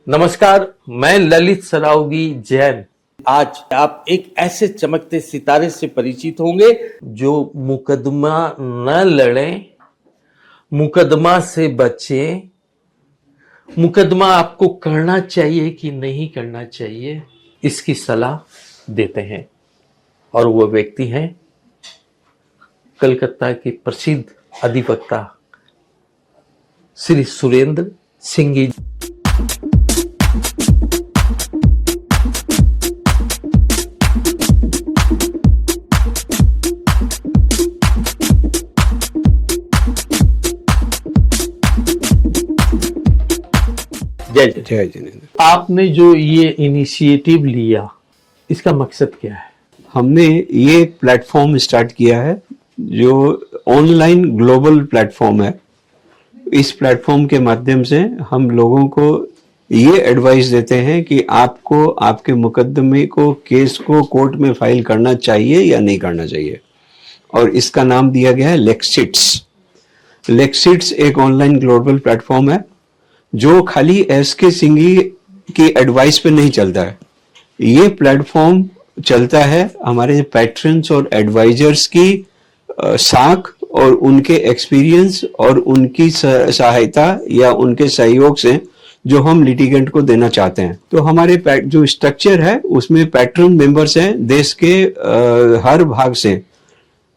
नमस्कार, मैं ललित सरावगी जैन। आज आप एक ऐसे चमकते सितारे से परिचित होंगे जो मुकदमा न लड़ें, मुकदमा से बचें, मुकदमा आपको करना चाहिए कि नहीं करना चाहिए, इसकी सलाह देते हैं। और वो व्यक्ति हैं कलकत्ता के प्रसिद्ध अधिवक्ता श्री सुरेंद्र सिंह जी। जय जय जिनेंद्र। आपने जो ये इनिशिएटिव लिया, इसका मकसद क्या है? हमने ये प्लेटफॉर्म स्टार्ट किया है जो ऑनलाइन ग्लोबल प्लेटफॉर्म है। इस प्लेटफॉर्म के माध्यम से हम लोगों को ये एडवाइस देते हैं कि आपको आपके मुकदमे को, केस को कोर्ट में फाइल करना चाहिए या नहीं करना चाहिए। और इसका नाम दिया गया है लेक्सिट्स। लेक्सिट्स एक ऑनलाइन ग्लोबल प्लेटफॉर्म है जो खाली एसके सिंघी की एडवाइस पे नहीं चलता है। ये प्लेटफॉर्म चलता है हमारे पैट्रन्स और एडवाइजर्स की साख और उनके एक्सपीरियंस और उनकी सहायता या उनके सहयोग से जो हम लिटिगेंट को देना चाहते हैं। तो हमारे जो स्ट्रक्चर है उसमें पैट्रन मेंबर्स हैं देश के हर भाग से,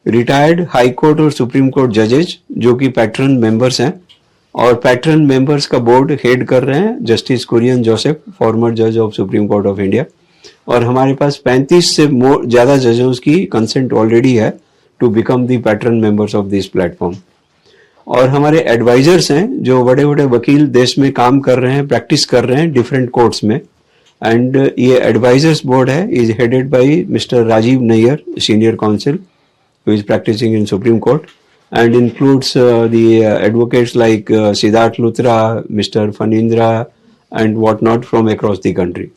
रिटायर्ड हाई कोर्ट और सुप्रीम कोर्ट जजेज जो कि पैट्रन मेंबर्स हैं। और पैट्रन मेंबर्स का बोर्ड हेड कर रहे हैं जस्टिस कुरियन जोसेफ, फॉर्मर जज of supreme court of India. और हमारे पास 35 से ज्यादा जजेस की कंसेंट ऑलरेडी है to become the patron members of this platform. और हमारे एडवाइजर्स हैं जो बड़े बड़े वकील देश में काम कर रहे हैं, प्रैक्टिस कर रहे हैं डिफरेंट कोर्ट्स में। एंड ये एडवाइजर्स बोर्ड है, is headed by mister Rajeev Nayyar, senior counsel, who is practicing in Supreme Court, and includes the advocates like Siddharth Luthra, Mr. Fanindra, and whatnot from across the country.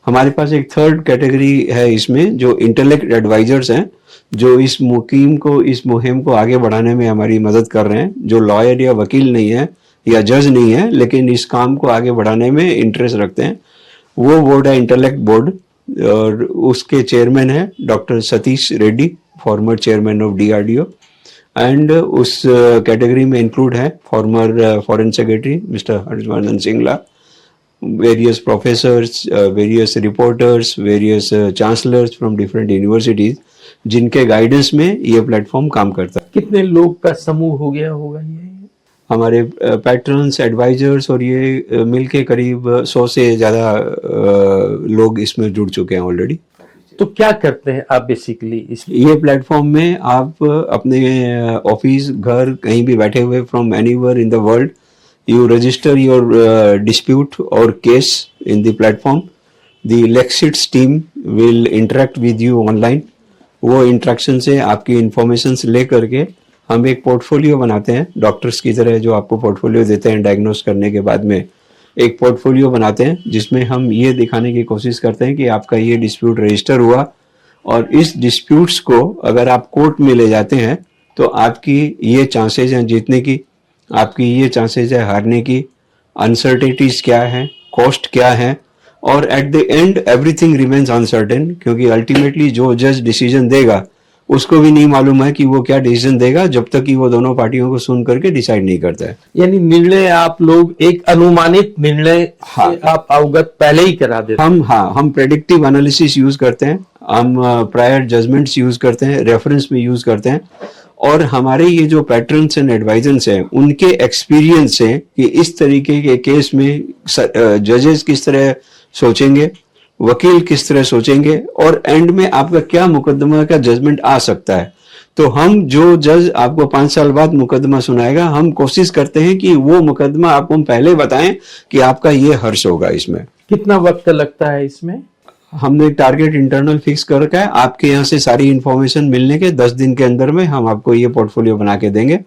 हमारे पास एक third category है इसमें जो intellect advisers हैं जो इस मुहिम को आगे बढ़ाने में हमारी मदद कर रहे हैं, जो लॉयर या वकील नहीं है या जज नहीं है लेकिन इस काम को आगे बढ़ाने में इंटरेस्ट रखते हैं। वो बोर्ड है इंटेलेक्ट बोर्ड और उसके चेयरमैन है doctor Satish Reddy, former chairman of DRDO। And उस कैटेगरी में इंक्लूड है former foreign secretary mister Harsh Vardhan Shringla, various professors, various reporters, various chancellors from different universities जिनके गाइडेंस में ये प्लेटफॉर्म काम करता है। कितने लोग का समूह हो गया होगा ये? हमारे पैट्रन्स, एडवाइजर्स और ये मिलके करीब 100 से ज़्यादा लोग इसमें जुड़ चुके हैं ऑलरेडी। तो क्या करते हैं आप बेसिकली ये प्लेटफॉर्म में आप अपने ऑफिस, घर, कहीं भी बैठे हुए from anywhere in the world, you register your dispute और case in the platform. The Lexits team will interact with you online. वो इंटरेक्शन से आपकी इंफॉर्मेशन ले करके हम एक पोर्टफोलियो बनाते हैं, डॉक्टर्स की तरह जो आपको पोर्टफोलियो देते हैं डायग्नोस करने के बाद में। एक पोर्टफोलियो बनाते हैं जिसमें हम ये दिखाने की कोशिश करते हैं कि आपका ये डिस्प्यूट रजिस्टर हुआ और इस डिस्प्यूट्स को अगर आप कोर्ट में ले जाते हैं तो आपकी ये चांसेज हैं जीतने की, आपकी ये चांसेज है हारने की, अनसर्टेनिटीज क्या है, कॉस्ट क्या है, और at the end everything remains uncertain, क्योंकि अल्टीमेटली जो जज डिसीजन देगा उसको भी नहीं मालूम है कि वो क्या डिसीजन देगा जब तक कि वो दोनों पार्टियों को सुन करके डिसाइड नहीं करता है। यानी निर्णय आप लोग एक अनुमानित निर्णय हाँ, आप अवगत पहले ही करा देते हैं। हम प्रेडिक्टिव एनालिसिस यूज करते हैं, हम प्रायर जजमेंट्स यूज करते हैं, रेफरेंस में यूज करते हैं। और हमारे ये जो पैट्रन्स एंड एडवाइजर्स हैं उनके एक्सपीरियंस से कि इस तरीके के केस में जजेस किस तरह सोचेंगे, वकील किस तरह सोचेंगे और एंड में आपका क्या मुकदमा का जजमेंट आ सकता है। तो हम जो जज आपको 5 साल बाद मुकदमा सुनाएगा, हम कोशिश करते हैं कि वो मुकदमा आपको हम पहले बताएं कि आपका ये हर्ष होगा। इसमें कितना वक्त लगता है? इसमें हमने टारगेट इंटरनल फिक्स कर रखा है। आपके यहाँ से सारी इंफॉर्मेशन मिलने के 10 दिन के अंदर में हम आपको ये पोर्टफोलियो बना के देंगे।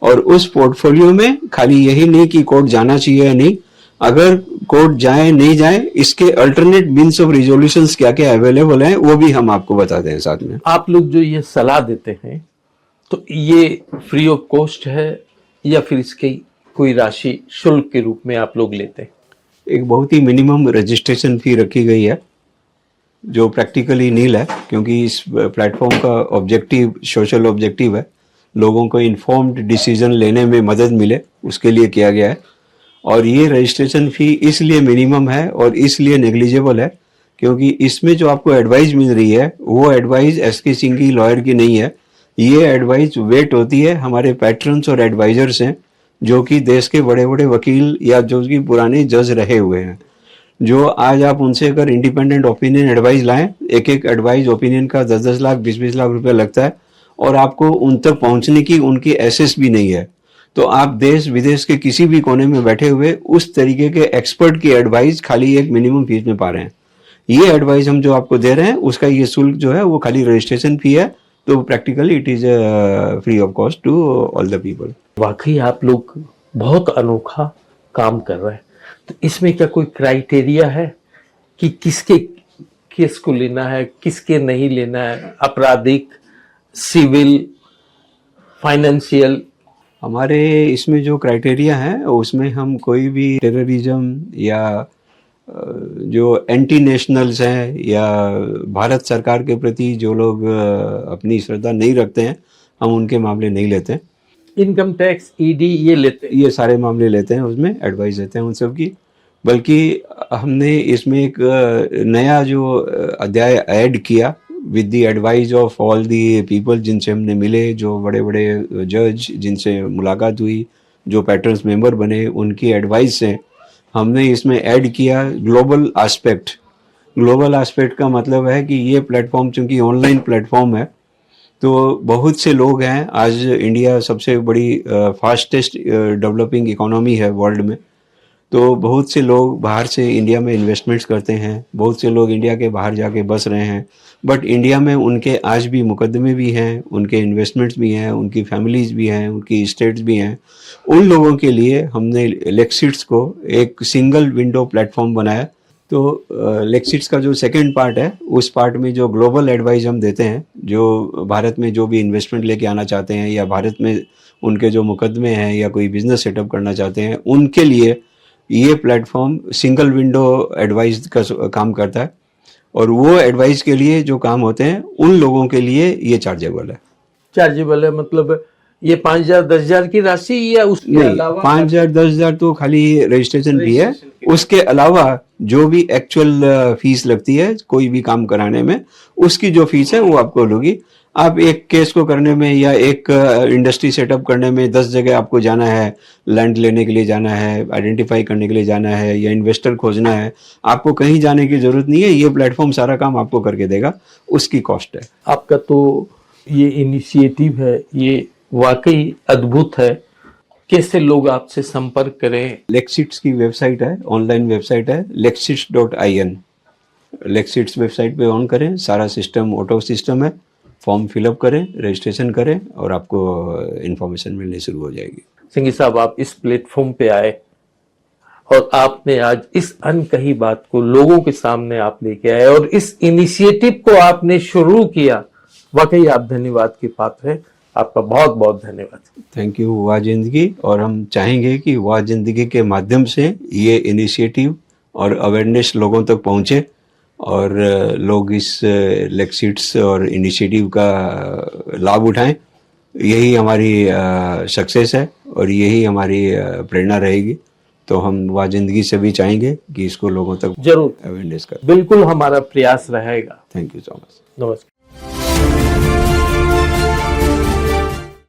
और उस पोर्टफोलियो में खाली यही नहीं कि कोर्ट जाना चाहिए या नहीं, अगर कोर्ट जाए नहीं जाए इसके अल्टरनेट मीन्स ऑफ रिजोल्यूशंस क्या क्या अवेलेबल हैं वो भी हम आपको बताते हैं साथ में। आप लोग जो ये सलाह देते हैं तो ये फ्री ऑफ कॉस्ट है या फिर इसकी कोई राशि शुल्क के रूप में आप लोग लेते हैं? एक बहुत ही मिनिमम रजिस्ट्रेशन फी रखी गई है जो प्रैक्टिकली नील है, क्योंकि इस प्लेटफॉर्म का ऑब्जेक्टिव सोशल ऑब्जेक्टिव है, लोगों को इन्फॉर्म्ड डिसीजन लेने में मदद मिले उसके लिए किया गया है। और ये रजिस्ट्रेशन फ़ी इसलिए मिनिमम है और इसलिए नेग्लिजिबल है क्योंकि इसमें जो आपको एडवाइस मिल रही है वो एडवाइस एसके सिंह की लॉयर की नहीं है। ये एडवाइस वेट होती है हमारे पैट्रन्स और एडवाइजर्स हैं जो कि देश के बड़े बड़े वकील या जो कि पुराने जज रहे हुए हैं, जो आज आप उनसे अगर इंडिपेंडेंट ओपिनियन एडवाइस लाएं, एक एक एडवाइस ओपिनियन का 10-10 लाख 20-20 लाख रुपया लगता है और आपको उन तक पहुंचने की उनकी एसेस भी नहीं है। तो आप देश विदेश के किसी भी कोने में बैठे हुए उस तरीके के एक्सपर्ट की एडवाइस खाली एक मिनिमम फीस में पा रहे हैं। ये एडवाइस हम जो आपको दे रहे हैं उसका ये शुल्क जो है वो खाली रजिस्ट्रेशन फी है, तो practically it is free of cost to all the people. वाकई आप लोग बहुत अनोखा काम कर रहे हैं। तो इसमें क्या कोई क्राइटेरिया है कि किसके केस को लेना है, किसके नहीं लेना है? आपराधिक, सिविल, फाइनेंशियल? हमारे इसमें जो क्राइटेरिया है उसमें हम कोई भी टेररिज्म या जो एंटी नेशनल्स हैं या भारत सरकार के प्रति जो लोग अपनी श्रद्धा नहीं रखते हैं, हम उनके मामले नहीं लेते हैं। इनकम टैक्स, ईडी ये लेते हैं? ये सारे मामले लेते हैं, उसमें एडवाइस देते हैं उन सब की। बल्कि हमने इसमें एक नया जो अध्याय ऐड किया with the advice of all the people जिनसे हमने मिले, जो बड़े बड़े जज जिनसे मुलाकात हुई, जो पैटर्न्स मेंबर बने, उनकी एडवाइस से हमने इसमें ऐड किया ग्लोबल एस्पेक्ट। ग्लोबल एस्पेक्ट का मतलब है कि ये प्लेटफॉर्म चूंकि ऑनलाइन प्लेटफॉर्म है तो बहुत से लोग हैं, आज इंडिया सबसे बड़ी फास्टेस्ट डेवलपिंग इकोनॉमी है वर्ल्ड में, तो बहुत से लोग बाहर से इंडिया में इन्वेस्टमेंट्स करते हैं, बहुत से लोग इंडिया के बाहर जाके बस रहे हैं, बट इंडिया में उनके आज भी मुकदमे भी हैं, उनके इन्वेस्टमेंट्स भी हैं, उनकी फैमिलीज भी हैं, उनकी स्टेट्स भी हैं। उन लोगों के लिए हमने लेक्सिट्स को एक सिंगल विंडो प्लेटफॉर्म बनाया। तो लेक्सिट्स का जो सेकंड पार्ट है उस पार्ट में जो ग्लोबल एडवाइस हम देते हैं, जो भारत में जो भी इन्वेस्टमेंट लेके आना चाहते हैं या भारत में उनके जो मुकदमे हैं या कोई बिजनेस सेटअप करना चाहते हैं, उनके लिए ये प्लेटफॉर्म सिंगल विंडो एडवाइस का काम करता है। और वो एडवाइस के लिए जो काम होते हैं उन लोगों के लिए ये चार्जेबल है। चार्जेबल है मतलब ये 5,000-10,000 की राशि या उसके नहीं, अलावा? 5,000-10,000 तो खाली रजिस्ट्रेशन फी है, उसके अलावा जो भी एक्चुअल फीस लगती है कोई भी काम कराने में, उसकी जो फीस है वो आपको लोगी। आप एक केस को करने में या एक इंडस्ट्री सेटअप करने में 10 जगह आपको जाना है, लैंड लेने के लिए जाना है, आइडेंटिफाई करने के लिए जाना है या इन्वेस्टर खोजना है, आपको कहीं जाने की जरूरत नहीं है। ये प्लेटफॉर्म सारा काम आपको करके देगा, उसकी कॉस्ट है। आपका तो ये इनिशिएटिव है, ये वाकई अद्भुत है। कैसे लोग आपसे संपर्क करें? लेक्सिट्स की वेबसाइट है, ऑनलाइन वेबसाइट है lexits.in। लेक्सिट्स वेबसाइट पे ऑन करें, सारा सिस्टम ऑटो सिस्टम है, फॉर्म फिलअप करें, रजिस्ट्रेशन करें और आपको इन्फॉर्मेशन मिलनी शुरू हो जाएगी। सिंघी साहब, आप इस प्लेटफॉर्म पे आए और आपने आज इस अनकही बात को लोगों के सामने आप लेके आए और इस इनिशिएटिव को आपने शुरू किया, वाकई आप धन्यवाद के पात्र हैं। आपका बहुत बहुत धन्यवाद। थैंक यू वाह जिंदगी। और हम चाहेंगे कि वाह जिंदगी के माध्यम से ये इनिशिएटिव और अवेयरनेस लोगों तक पहुंचे और लोग इस लेक्सिट्स और इनिशिएटिव का लाभ उठाएं। यही हमारी सक्सेस है और यही हमारी प्रेरणा रहेगी। तो हम वाह जिंदगी से भी चाहेंगे कि इसको लोगों तक जरूर अवेयरनेस करें। बिल्कुल हमारा प्रयास रहेगा। Thank you so much. नमस्कार।